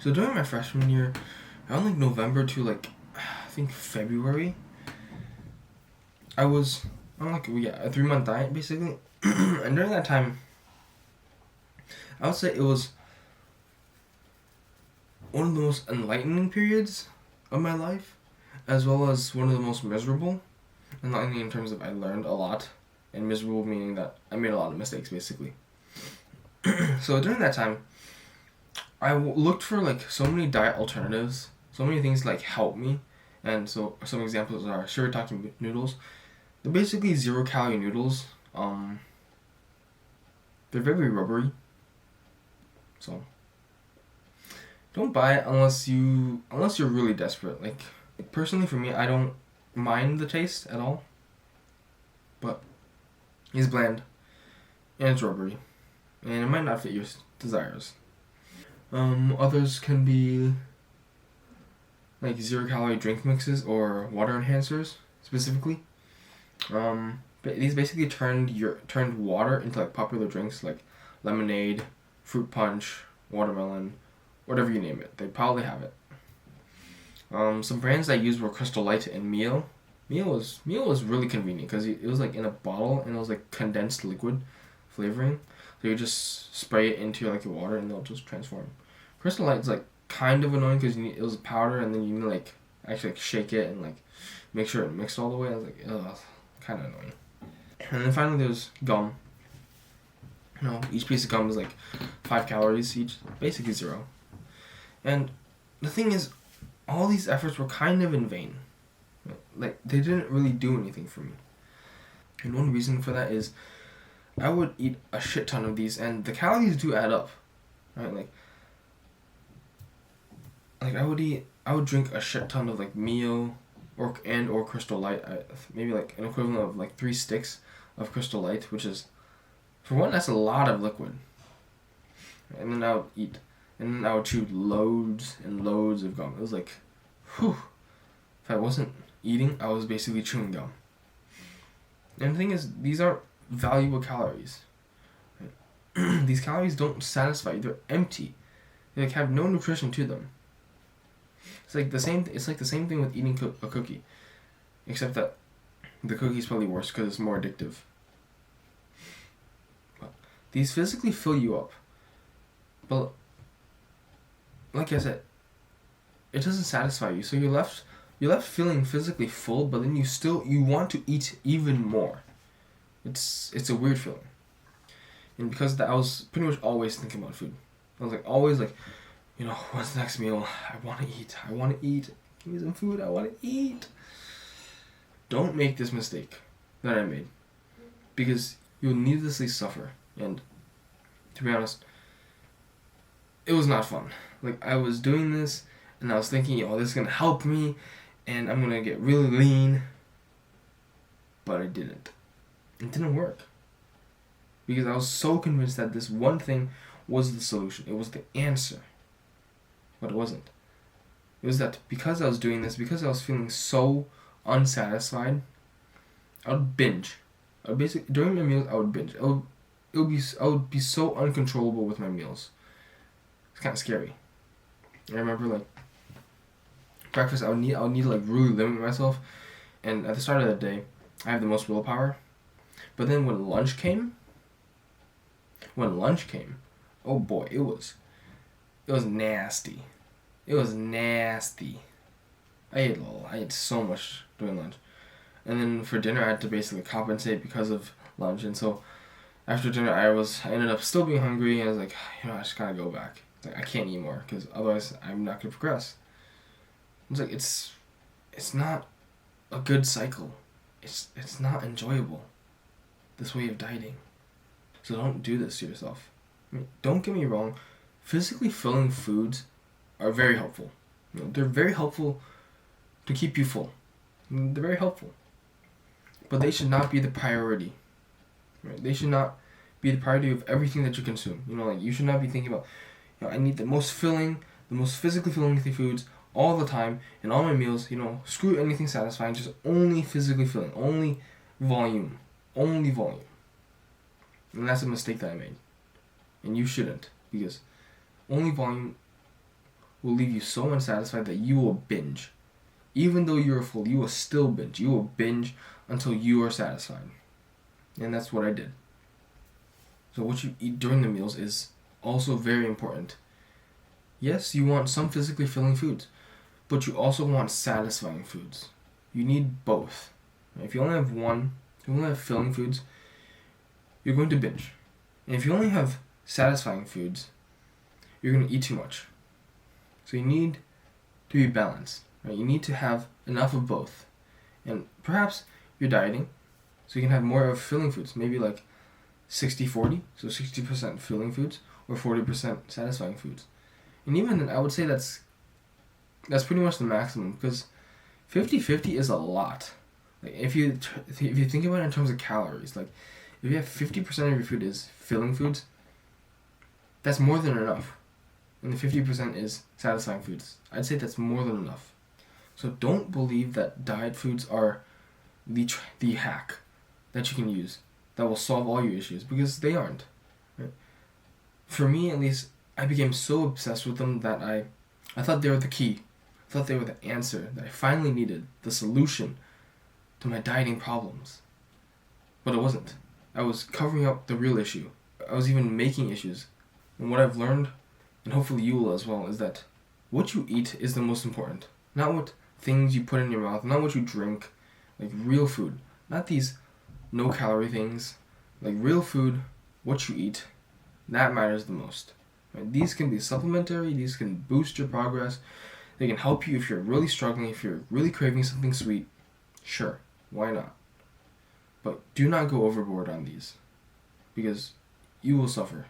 So during my freshman year, around like November to like I think February, I was on like a 3 month diet basically, and during that time, I would say it was one of the most enlightening periods of my life, as well as one of the most miserable. Enlightening in terms of I learned a lot, and miserable meaning that I made a lot of mistakes basically. So during that time, I looked for like so many diet alternatives, so many things like help me, and so some examples are shirataki noodles. They're basically 0 calorie noodles. They're very rubbery, so don't buy it unless you're really desperate. Like personally for me, I don't mind the taste at all, but it's bland and it's rubbery, and it might not fit your desires. Others can be like 0 calorie drink mixes or water enhancers specifically. But these basically turned water into like popular drinks like lemonade, fruit punch, watermelon, whatever you name it. They probably have it. Some brands I used were Crystal Light and Meal. Meal was really convenient because it was like in a bottle and it was like condensed liquid flavoring. So you just spray it into like your water and they'll just transform. Crystal Light's like kind of annoying because it was powder and then you need to like actually like shake it and like make sure it mixed all the way. I was like, ugh, kind of annoying. And then finally there's gum. Each piece of gum is like 5 calories each, basically 0. And the thing is, all these efforts were kind of in vain. Like, they didn't really do anything for me. And one reason for that is I would eat a shit ton of these, and the calories do add up, right? Like I would drink a shit ton of like Mio or Crystal Light. Maybe like an equivalent of like 3 sticks of Crystal Light, which is, for one, that's a lot of liquid. And then I would chew loads and loads of gum. It was like, whew. If I wasn't eating, I was basically chewing gum. And the thing is, these aren't valuable calories. Right? These calories don't satisfy you. They're empty. They like have no nutrition to them. It's like the same thing with eating a cookie, except that the cookie's probably worse because it's more addictive. But these physically fill you up, but like I said, it doesn't satisfy you. So you're left feeling physically full, but then you want to eat even more. It's a weird feeling. And because of that, I was pretty much always thinking about food. I was like always like, what's the next meal? I want to eat. Give me some food. I want to eat. Don't make this mistake that I made, because you'll needlessly suffer. And to be honest, it was not fun. Like, I was doing this and I was thinking, this is gonna help me and I'm gonna get really lean, but it didn't. It didn't work, because I was so convinced that this one thing was the solution. It was the answer. But it wasn't. It was that because I was doing this, because I was feeling so unsatisfied, I would binge. During my meals, I would binge. I would be so uncontrollable with my meals. It's kind of scary. I remember like breakfast, I would need to like really limit myself, and at the start of the day, I have the most willpower. But then when lunch came, oh boy, it was nasty. It was nasty. I ate so much during lunch. And then for dinner, I had to basically compensate because of lunch. And so after dinner, I ended up still being hungry. And I was like, I just gotta go back. Like, I can't eat more because otherwise I'm not gonna progress. It's like, it's not a good cycle. It's not enjoyable, this way of dieting. So don't do this to yourself. I mean, don't get me wrong. Physically filling foods are very helpful. They're very helpful to keep you full. They're very helpful. But they should not be the priority. Right? They should not be the priority of everything that you consume. You should not be thinking about, I need the most physically filling foods all the time in all my meals. Screw anything satisfying, just only physically filling, only volume. And that's a mistake that I made. And you shouldn't, because only volume will leave you so unsatisfied that you will binge. Even though you're full, you will still binge. You will binge until you are satisfied. And that's what I did. So what you eat during the meals is also very important. Yes, you want some physically filling foods, but you also want satisfying foods. You need both. If you only have one, if you only have filling foods, you're going to binge. And if you only have satisfying foods, you're going to eat too much. So you need to be balanced. Right? You need to have enough of both. And perhaps you're dieting, so you can have more of filling foods, maybe like 60-40, so 60% filling foods or 40% satisfying foods. And even then, I would say that's pretty much the maximum, because 50-50 is a lot. Like if you think about it in terms of calories, like if you have 50% of your food is filling foods, that's more than enough. And the 50% is satisfying foods. I'd say that's more than enough. So don't believe that diet foods are the hack that you can use that will solve all your issues, because they aren't. Right? For me, at least, I became so obsessed with them that I thought they were the key. I thought they were the answer that I finally needed, the solution to my dieting problems. But it wasn't. I was covering up the real issue. I was even making issues. And what I've learned, and hopefully you will as well, is that what you eat is the most important. Not what things you put in your mouth, not what you drink, like real food. Not these no-calorie things. Like real food, what you eat, that matters the most. Right? These can be supplementary, these can boost your progress, they can help you if you're really struggling, if you're really craving something sweet. Sure, why not? But do not go overboard on these, because you will suffer.